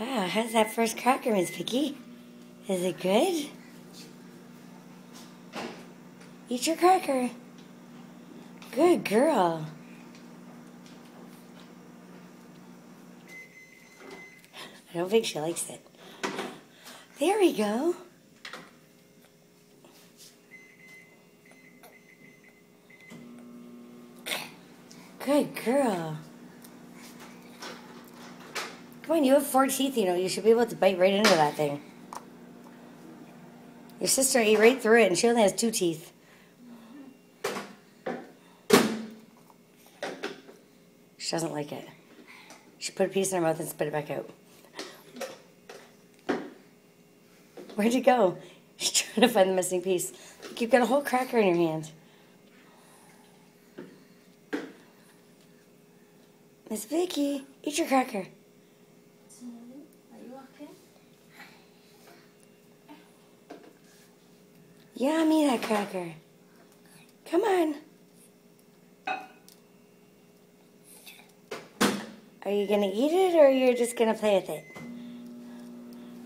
Wow, how's that first cracker, Miss Vicky? Is it good? Eat your cracker. Good girl. I don't think she likes it. There we go. Good girl. Come on, you have 4 teeth, you know. You should be able to bite right into that thing. Your sister ate right through it, and she only has 2 teeth. She doesn't like it. She put a piece in her mouth and spit it back out. Where'd you go? She's trying to find the missing piece. Look, you've got a whole cracker in your hand. Miss Vicky, eat your cracker. Are you okay? Yummy, that cracker. Come on. Are you going to eat it, or you're just going to play with it?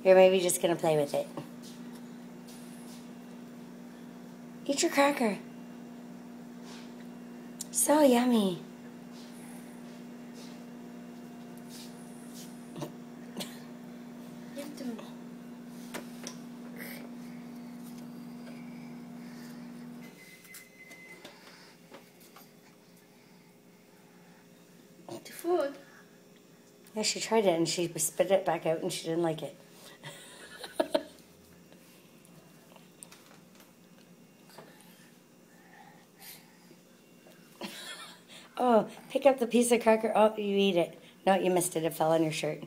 You're maybe just going to play with it. Eat your cracker. So yummy. Give to me. The food. Yeah, she tried it, and she spit it back out, and she didn't like it. Oh, pick up the piece of cracker. Oh, you eat it. No, you missed it. It fell on your shirt.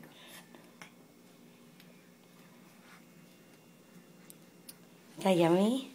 Is that yummy?